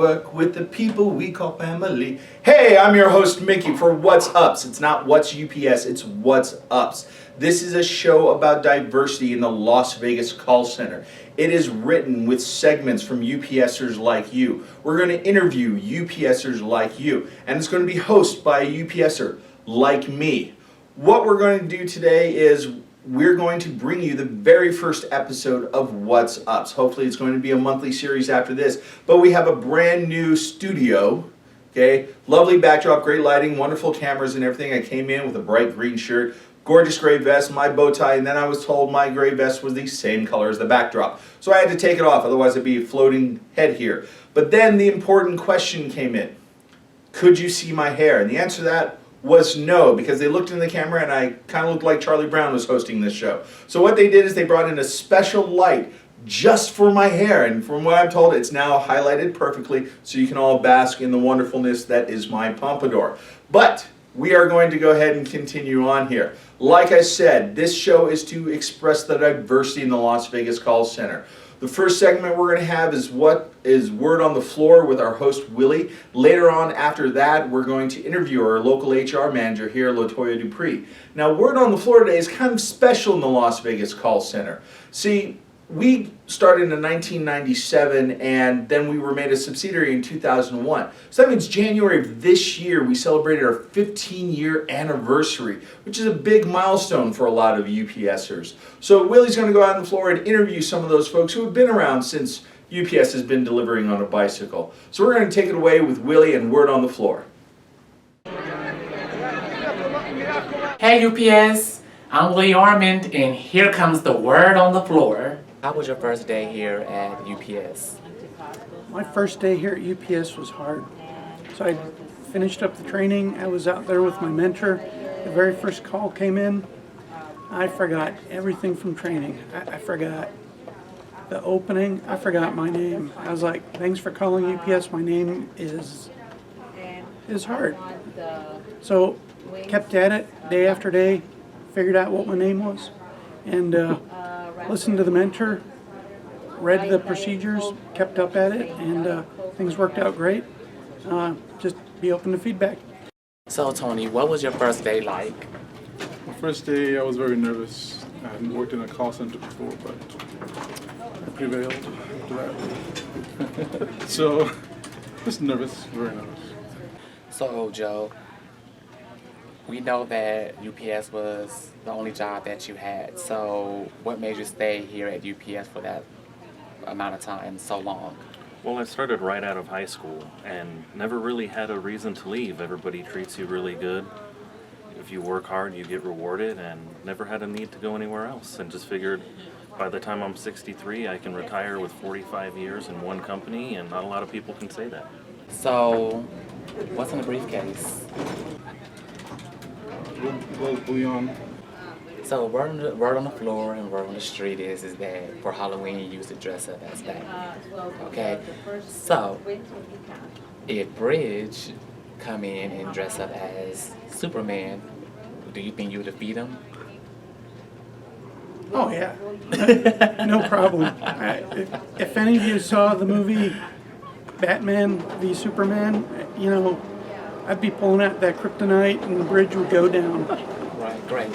work with the people we call family. Hey, I'm your host Mickey for What's Ups. It's not What's UPS, it's What's Ups. This is a show about diversity in the Las Vegas call center. It is written with segments from UPSers like you. We're going to interview UPSers like you, and it's going to be hosted by a UPSer like me. What we're going to do today is we're going to bring you the very first episode of What's Ups. Hopefully it's going to be a monthly series after this, but we have a brand new studio, okay? Lovely backdrop, great lighting, wonderful cameras and everything. I came in with a bright green shirt, gorgeous gray vest, my bow tie, and then I was told my gray vest was the same color as the backdrop. So I had to take it off, otherwise I'd be a floating head here. But then the important question came in. Could you see my hair? And the answer to that was no, because they looked in the camera and I kind of looked like Charlie Brown was hosting this show. So what they did is they brought in a special light just for my hair, and from what I'm told, it's now highlighted perfectly so you can all bask in the wonderfulness that is my pompadour. But we are going to go ahead and continue on here. Like I said, this show is to express the diversity in the Las Vegas call center. The first segment we're going to have is what is Word on the Floor with our host Willie. Later on after that, we're going to interview our local HR manager here, LaToya Dupree. Now, Word on the Floor today is kind of special in the Las Vegas call center. See, we started in 1997 and then we were made a subsidiary in 2001. So that means January of this year we celebrated our 15-year anniversary, which is a big milestone for a lot of UPSers. So Willie's going to go out on the floor and interview some of those folks who have been around since UPS has been delivering on a bicycle. So we're going to take it away with Willie and Word on the Floor. Hey UPS, I'm Willie Armand and here comes the Word on the Floor. How was your first day here at UPS? My first day here at UPS was hard. So I finished up the training. I was out there with my mentor. The very first call came in. I forgot everything from training. I forgot the opening. I forgot my name. I was like, thanks for calling UPS. My name is hard. So kept at it day after day, figured out what my name was, and listened to the mentor, read the procedures, kept up at it, and things worked out great. Just be open to feedback. So Tony, what was your first day like? My first day, I was very nervous. I hadn't worked in a call center before, but I prevailed after that. So, just nervous, very nervous. So Joe, we know that UPS was the only job that you had. So what made you stay here at UPS for that amount of time, so long? Well, I started right out of high school and never really had a reason to leave. Everybody treats you really good. If you work hard, you get rewarded, and never had a need to go anywhere else. And just figured by the time I'm 63, I can retire with 45 years in one company, and not a lot of people can say that. So what's in the briefcase? Leon. So word on the floor and word on the street is that for Halloween you used to dress up as Batman. Okay? So if Bridge come in and dress up as Superman, do you think you would defeat him? Oh yeah, no problem. If any of you saw the movie Batman v Superman, you know, I'd be pulling out that kryptonite and the bridge would go down. Right, great.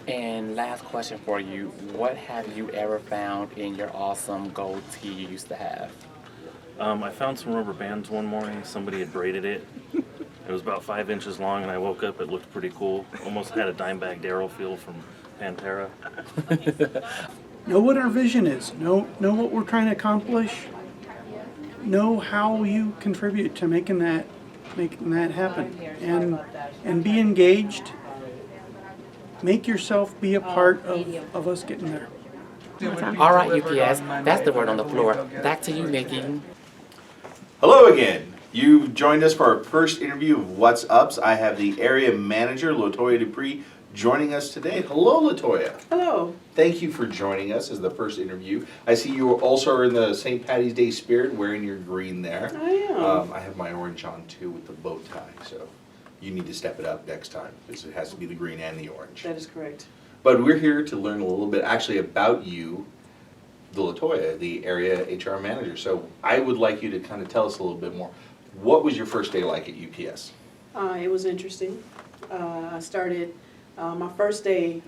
And last question for you, what have you ever found in your awesome gold tee you used to have? I found some rubber bands one morning. Somebody had braided it. It was about 5 inches long, and I woke up, it looked pretty cool. Almost had a Dimebag Darrell feel from Pantera. Know what our vision is. Know what we're trying to accomplish. Know how you contribute to making that happen, and be engaged. Make yourself be a part of us getting there. All right, UPS, that's the Word on the Floor. Back to you, Nikki. Hello again. You've joined us for our first interview of What's Ups. I have the area manager, LaToya Dupree, joining us today. Hello, LaToya. Hello. Thank you for joining us as the first interview. I see you also are in the St. Patty's Day spirit, wearing your green there. I am. I have my orange on too with the bow tie, so you need to step it up next time because it has to be the green and the orange. That is correct. But we're here to learn a little bit actually about you Latoya, the area HR manager. So I would like you to kind of tell us a little bit more. What was your first day like at UPS? It was interesting. I started, my first day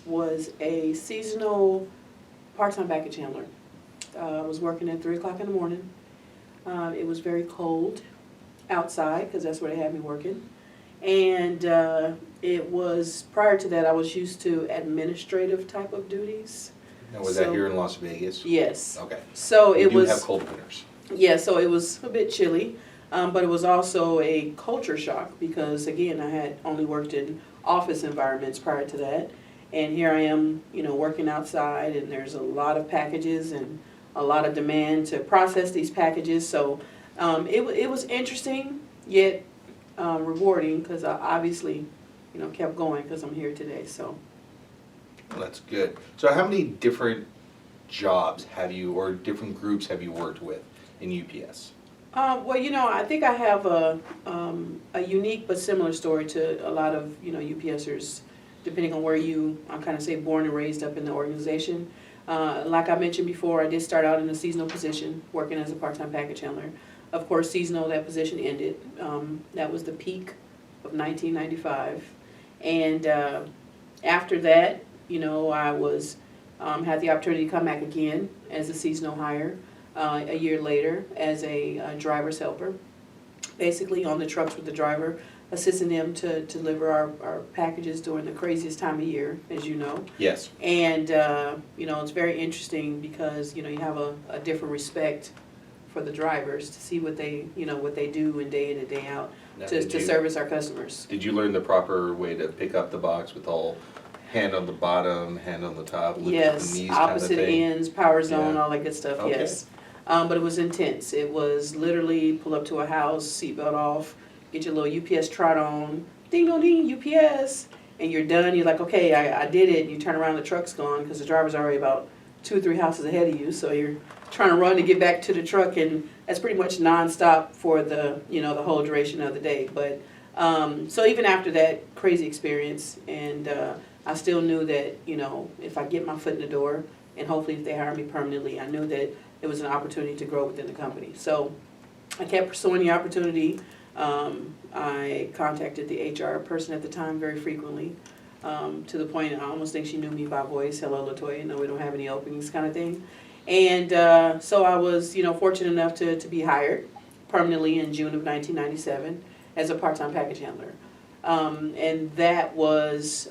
was a seasonal part-time package handler. I was working at 3 o'clock in the morning. It was very cold outside because that's where they had me working. And it was, prior to that, I was used to administrative type of duties. And was that here in Las Vegas? Yes. Okay. So We it do was. have cold winters. Yeah, so it was a bit chilly, but it was also a culture shock because, again, I had only worked in office environments prior to that. And here I am, you know, working outside, and there's a lot of packages and a lot of demand to process these packages. So it was interesting, yet rewarding, because I obviously, you know, kept going because I'm here today. So. Well, that's good. So how many different jobs have you, or different groups have you worked with in UPS? Well, you know, I think I have a unique but similar story to a lot of, you know, UPSers, depending on where you, I kind of say, born and raised up in the organization. Like I mentioned before, I did start out in a seasonal position, working as a part-time package handler. Of course, seasonal, that position ended. That was the peak of 1995. And after that, you know, I was had the opportunity to come back again as a seasonal hire a year later as a driver's helper, basically on the trucks with the driver, assisting them to deliver our packages during the craziest time of year, as you know. Yes. And, you know, it's very interesting because, you know, you have a different respect for the drivers to see what they, you know, what they do in and day out Now, to service our customers. Did you learn the proper way to pick up the box with all hand on the bottom, hand on the top, lift Yes, the knees opposite kind of thing? ends, power zone, Yeah. all that good stuff, Okay. yes. But it was intense. It was literally pull up to a house, seatbelt off, get your little UPS trot on, ding dong ding, UPS, and you're done. You're like, okay, I did it. And you turn around, the truck's gone because the driver's already about 2 or 3 houses ahead of you. So you're trying to run to get back to the truck, and that's pretty much nonstop for the, you know, the whole duration of the day. But so even after that crazy experience, and I still knew that, you know, if I get my foot in the door, and hopefully if they hire me permanently, I knew that it was an opportunity to grow within the company. So I kept pursuing the opportunity. I contacted the HR person at the time very frequently, to the point I almost think she knew me by voice. Hello, Latoya, no, we don't have any openings kind of thing. And so I was, you know, fortunate enough to be hired permanently in June of 1997 as a part-time package handler. And that was,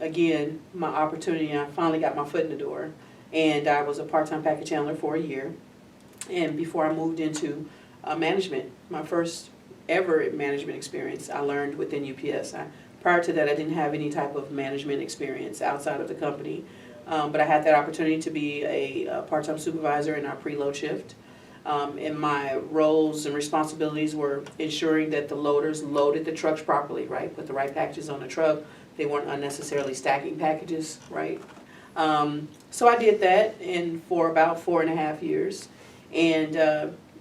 again, my opportunity. I finally got my foot in the door. And I was a part-time package handler for a year. And before I moved into management, my first ever management experience, I learned within UPS. Prior to that, I didn't have any type of management experience outside of the company. But I had that opportunity to be a part-time supervisor in our preload shift. And my roles and responsibilities were ensuring that the loaders loaded the trucks properly, right? Put the right packages on the truck. They weren't unnecessarily stacking packages, right? So I did that for about 4.5 years, and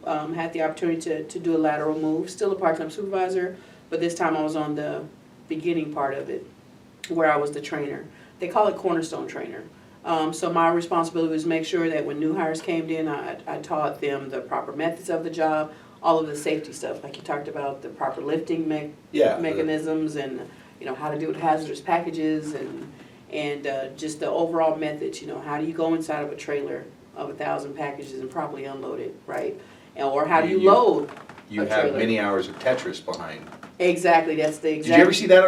had the opportunity to do a lateral move, still a part-time supervisor, but this time I was on the beginning part of it, where I was the trainer. They call it cornerstone trainer. So my responsibility was to make sure that when new hires came in, I taught them the proper methods of the job, all of the safety stuff, like you talked about, the proper lifting mechanisms, and, you know, how to deal with hazardous packages, and just the overall methods. You know, how do you go inside of a trailer of 1,000 packages and properly unload it, right? Or how do you load You a have trailer? many hours of Tetris behind. Exactly, that's the exact. Did you ever see that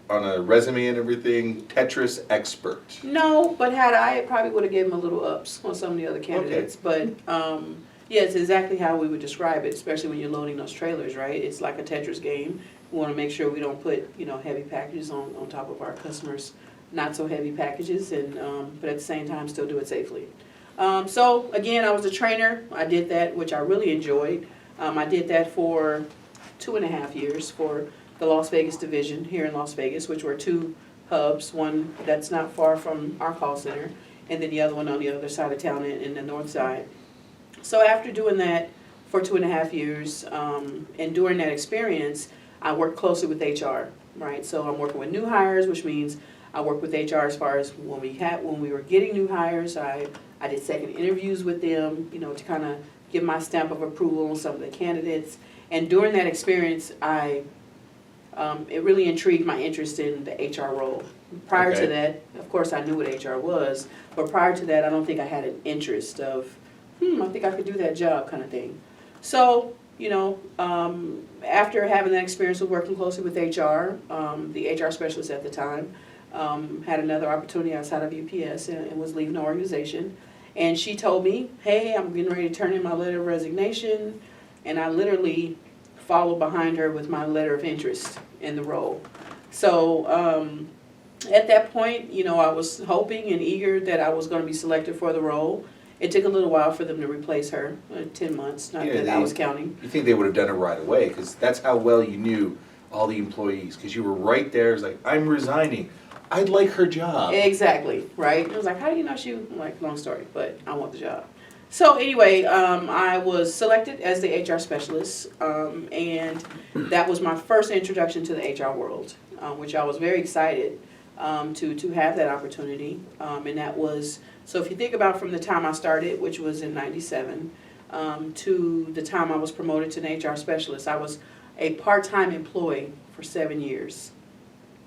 on a resume and everything? Tetris expert. No, but had I probably would have given them a little ups on some of the other candidates. But yeah, it's exactly how we would describe it, especially when you're loading those trailers, right? It's like a Tetris game. We want to make sure we don't put, you know, heavy packages on top of our customers' not so heavy packages, and but at the same time still do it safely. So again, I was a trainer. I did that, which I really enjoyed. I did that for 2.5 years for the Las Vegas division here in Las Vegas, which were 2 hubs, one that's not far from our call center, and then the other one on the other side of town in the north side. So after doing that for 2.5 years, and during that experience, I worked closely with HR, right? So I'm working with new hires, which means I worked with HR as far as when we were getting new hires. I did second interviews with them, you know, to kind of give my stamp of approval on some of the candidates. And during that experience, it really intrigued my interest in the HR role. Prior to that, of course, I knew what HR was, but prior to that, I don't think I had an interest of, I think I could do that job kind of thing. So, you know, after having that experience with working closely with HR, the HR specialist at the time had another opportunity outside of UPS and was leaving the organization. And she told me, hey, I'm getting ready to turn in my letter of resignation. And I literally followed behind her with my letter of interest in the role. So at that point, you know, I was hoping and eager that I was going to be selected for the role. It took a little while for them to replace her, 10 months, not that I was counting. You think they would have done it right away, because that's how well you knew all the employees, because you were right there. It's like, I'm resigning. I'd like her job. Exactly, right? It was like, how do you know she, like, long story, but I want the job. So anyway, I was selected as the HR specialist, and that was my first introduction to the HR world, which I was very excited to have that opportunity. And that was, so if you think about from the time I started, which was in '97, to the time I was promoted to an HR specialist, I was a part-time employee for 7 years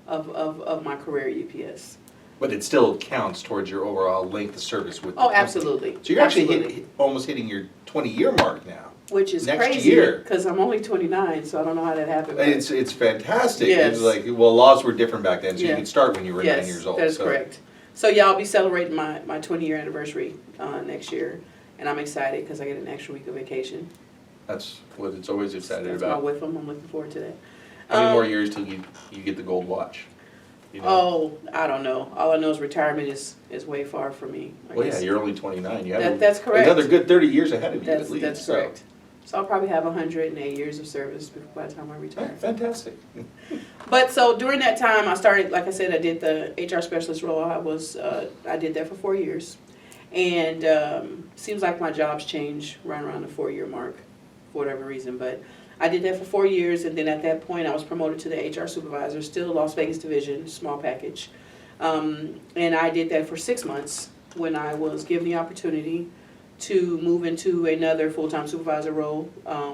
of my career at UPS. But it still counts towards your overall length of service with the company. Absolutely. So you're actually almost hitting your 20-year mark now. Which is next crazy, year. Because I'm only 29, so I don't know how that happened. It's fantastic. Yes. It's like, well, laws were different back then, so Yeah. you could start when you were 9 years old. Yes, that is correct. So yeah, I'll be celebrating my 20-year anniversary next year, and I'm excited because I get an extra week of vacation. That's what it's always excited That's about. my WIFM. I'm looking forward to that. How many more years till you get the gold watch? You know? Oh, I don't know. All I know is retirement is way far from me. Well, yeah, you're only 29. You have That's correct. another good 30 years ahead of you at least. That's correct. So I'll probably have 108 years of service by the time I retire. Fantastic. But so during that time, I started, like I said, I did the HR specialist role. I did that for 4 years. And seems like my jobs change right around the 4-year mark for whatever reason. But I did that for 4 years, and then at that point I was promoted to the HR supervisor, still Las Vegas division, small package. And I did that for 6 months when I was given the opportunity to move into another full-time supervisor role,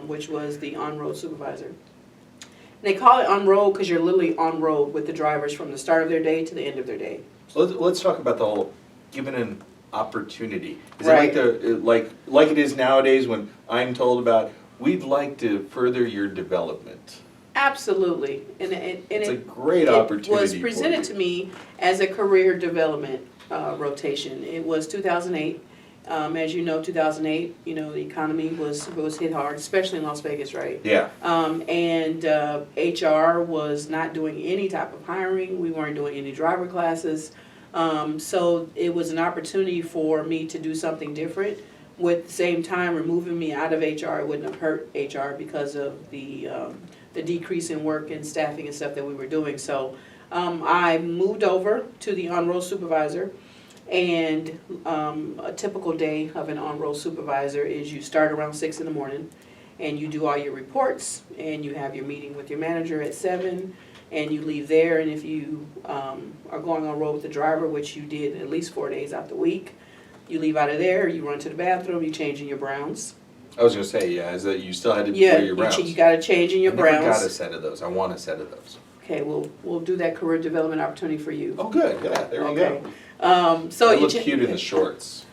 which was the on-road supervisor. And they call it on-road because you're literally on road with the drivers from the start of their day to the end of their day. So let's talk about the whole given an opportunity. Is Right. it like it is nowadays when I'm told about, we'd like to further your development? Absolutely. And It's a great opportunity. It was presented to me as a career development rotation. It was 2008. As you know, 2008, you know, the economy was hit hard, especially in Las Vegas, right? Yeah. And HR was not doing any type of hiring. We weren't doing any driver classes. So it was an opportunity for me to do something different. With the same time, removing me out of HR, it wouldn't have hurt HR because of the decrease in work and staffing and stuff that we were doing. So I moved over to the on-road supervisor. And a typical day of an on-road supervisor is you start around 6 in the morning and you do all your reports and you have your meeting with your manager at 7 and you leave there, and if you are going on road with the driver, which you did at least 4 days out the week, you leave out of there, you run to the bathroom, you change in your Browns. I was going to say, yeah, is that you still had to wear your Browns? You got to change in your I Browns. never got a set of those. I want a set of those. Okay, we'll do that career development opportunity for you. Oh, good. Yeah, there you Okay. go. So I you look cute in the shorts.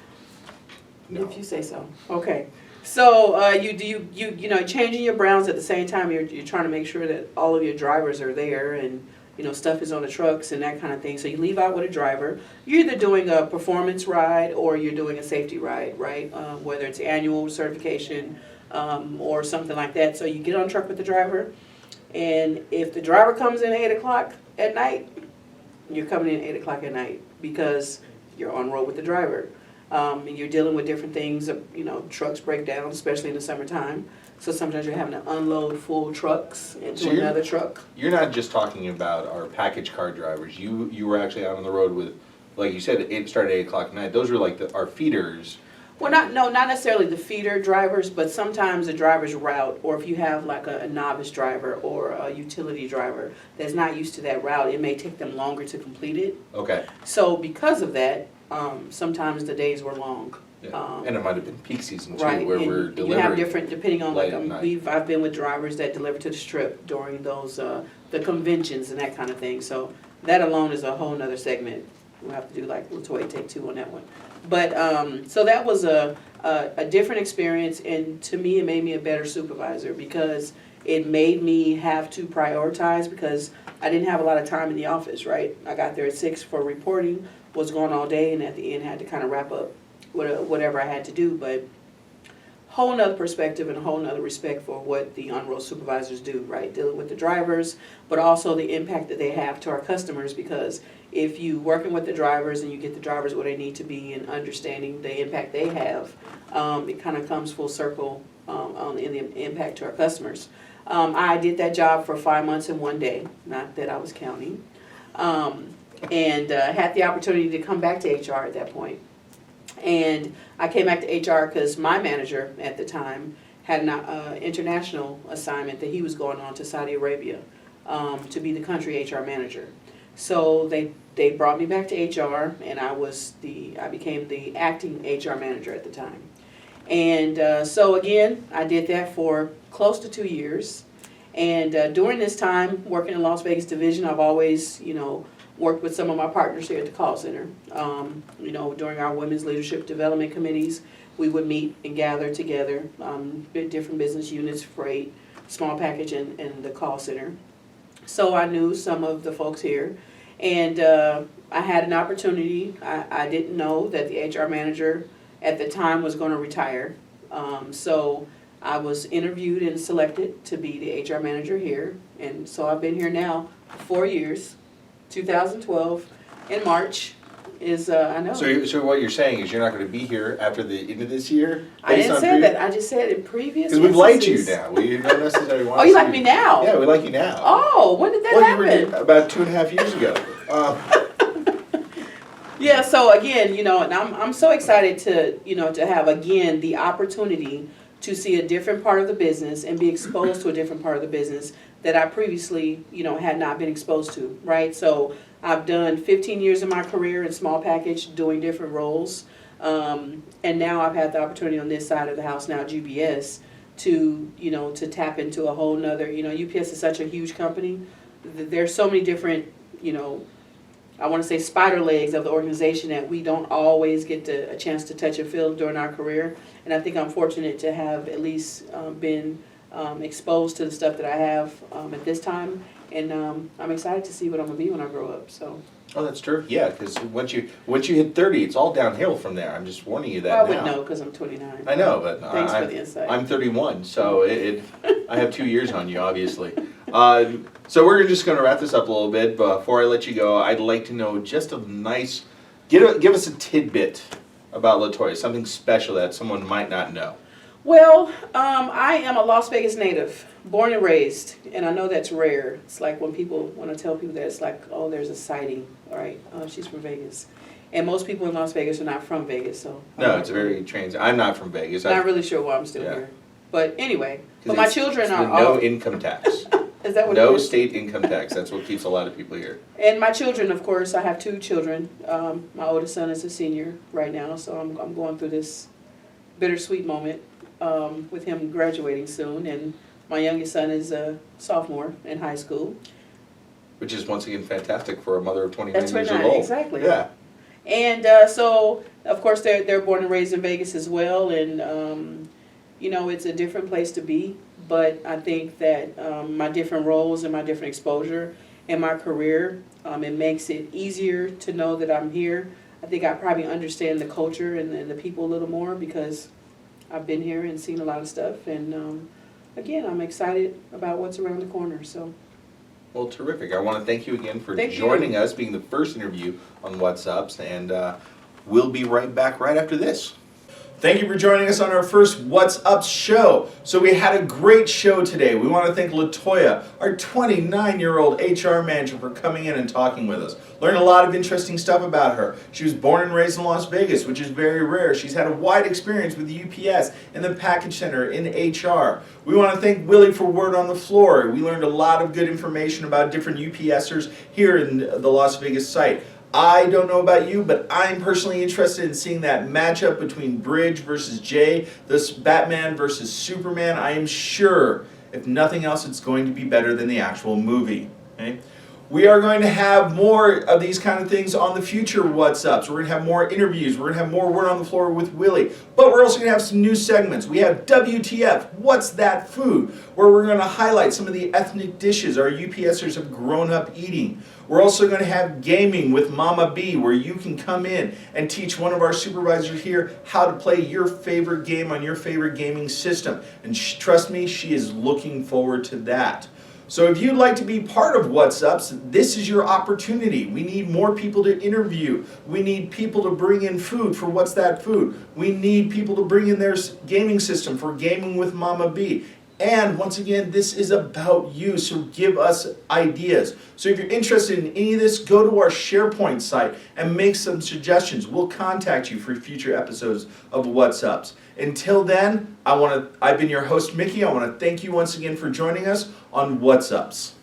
No. If you say so. Okay. So you know, changing your Browns at the same time, you're trying to make sure that all of your drivers are there and, you know, stuff is on the trucks and that kind of thing. So you leave out with a driver. You're either doing a performance ride or you're doing a safety ride, right? Whether it's annual certification or something like that. So you get on the truck with the driver, and if the driver comes in at 8 o'clock at night, you're coming in at 8 o'clock at night because you're on road with the driver. And you're dealing with different things, you know, trucks break down, especially in the summertime. So sometimes you're having to unload full trucks into another truck. You're not just talking about our package car drivers. You were actually out on the road with, like you said, it started at 8 o'clock at night. Those were like our feeders. Well, not necessarily the feeder drivers, but sometimes the driver's route, or if you have like a novice driver or a utility driver that's not used to that route, it may take them longer to complete it. Okay. So because of that, sometimes the days were long. Yeah. And it might have been peak season too, Right, where and we're you delivering. have different, depending on like, late at night. I've been with drivers that deliver to the strip during those, the conventions and that kind of thing, so that alone is a whole nother segment. We'll have to do like LaToya take two on that one. But, so that was a different experience, and to me, it made me a better supervisor because it made me have to prioritize because I didn't have a lot of time in the office, right? I got there at 6 for reporting, was gone all day, and at the end had to kind of wrap up whatever I had to do, but whole nother perspective and a whole nother respect for what the on-road supervisors do, right? Dealing with the drivers, but also the impact that they have to our customers, because if you working with the drivers and you get the drivers where they need to be and understanding the impact they have, it kind of comes full circle in the impact to our customers. I did that job for 5 months and 1 day, not that I was counting, and had the opportunity to come back to HR at that point. And I came back to HR because my manager at the time had an international assignment that he was going on to Saudi Arabia to be the country HR manager. So they brought me back to HR, and I became the acting HR manager at the time. And so again, I did that for close to 2 years. And during this time, working in Las Vegas division, I've always, worked with some of my partners here at the call center. During our women's leadership development committees, we would meet and gather together, different business units, freight, small package, and the call center. So I knew some of the folks here, and I had an opportunity. I didn't know that the HR manager at the time was going to retire. So I was interviewed and selected to be the HR manager here, and so I've been here now for 4 years. 2012 in March is, I know. So what you're saying is you're not going to be here after the end of this year? I didn't say that. I just said in previous Because we've liked you instances. now. We don't necessarily want Oh, you like me now? Yeah, we like you now. Oh, when did that Well, happen? you were about 2.5 years ago. Yeah, so again, and I'm so excited to have again the opportunity to see a different part of the business and be exposed to a different part of the business that I previously, had not been exposed to, right? So I've done 15 years of my career in small package doing different roles. And now I've had the opportunity on this side of the house now, GBS, to tap into a whole nother, UPS is such a huge company. There's so many different, I want to say spider legs of the organization that we don't always get a chance to touch and feel during our career. And I think I'm fortunate to have at least been exposed to the stuff that I have at this time, and I'm excited to see what I'm gonna be when I grow up. So. Oh, that's true. Yeah, because once you hit 30, it's all downhill from there. I'm just warning you that Well, I now. wouldn't know because I'm 29. I know, but Thanks for the insight. I'm 31, so I have 2 years on you, obviously. So we're just going to wrap this up a little bit. Before I let you go, I'd like to know just a nice, give us a tidbit about LaToya, something special that someone might not know. Well, I am a Las Vegas native, born and raised, and I know that's rare. It's like when I tell people that, it's like, oh, there's a sighting, all right, she's from Vegas. And most people in Las Vegas are not from Vegas, so. No, it's very transient. I'm not from Vegas. Not really sure why I'm still here. But anyway, but my children it's are no all. income tax. Is that what No it is? state income tax. That's what keeps a lot of people here. And my children, of course, I have 2 children. My oldest son is a senior right now, so I'm going through this bittersweet moment with him graduating soon. And my youngest son is a sophomore in high school. Which is once again fantastic for a mother of 29 That's years 29, old. exactly. Yeah. And so, of course, they're born and raised in Vegas as well, and it's a different place to be. But I think that my different roles and my different exposure in my career, it makes it easier to know that I'm here. I think I probably understand the culture and the people a little more because I've been here and seen a lot of stuff. And again, I'm excited about what's around the corner. So. Well, terrific. I want to thank you again for Thank you. joining us, being the first interview on What's Ups, and we'll be right back right after this. Thank you for joining us on our first What's Up show. So we had a great show today. We want to thank Latoya, our 29-year-old HR manager, for coming in and talking with us. Learned a lot of interesting stuff about her. She was born and raised in Las Vegas, which is very rare. She's had a wide experience with UPS and the package center in HR. We want to thank Willie for Word on the Floor. We learned a lot of good information about different UPSers here in the Las Vegas site. I don't know about you, but I'm personally interested in seeing that matchup between Bridge versus Jay, this Batman versus Superman. I am sure, if nothing else, it's going to be better than the actual movie. Okay? We are going to have more of these kind of things on the future What's Ups. We're going to have more interviews. We're going to have more Word on the Floor with Willie. But we're also going to have some new segments. We have WTF, What's That Food? Where we're going to highlight some of the ethnic dishes our UPSers have grown up eating. We're also going to have gaming with Mama B, where you can come in and teach one of our supervisors here how to play your favorite game on your favorite gaming system. And trust me, she is looking forward to that. So if you'd like to be part of What's Ups, this is your opportunity. We need more people to interview. We need people to bring in food for What's That Food. We need people to bring in their gaming system for Gaming with Mama B. And once again, this is about you, so give us ideas. So if you're interested in any of this, go to our SharePoint site and make some suggestions. We'll contact you for future episodes of What's Ups. Until then, I've been your host, Mickey. I want to thank you once again for joining us on What's Ups.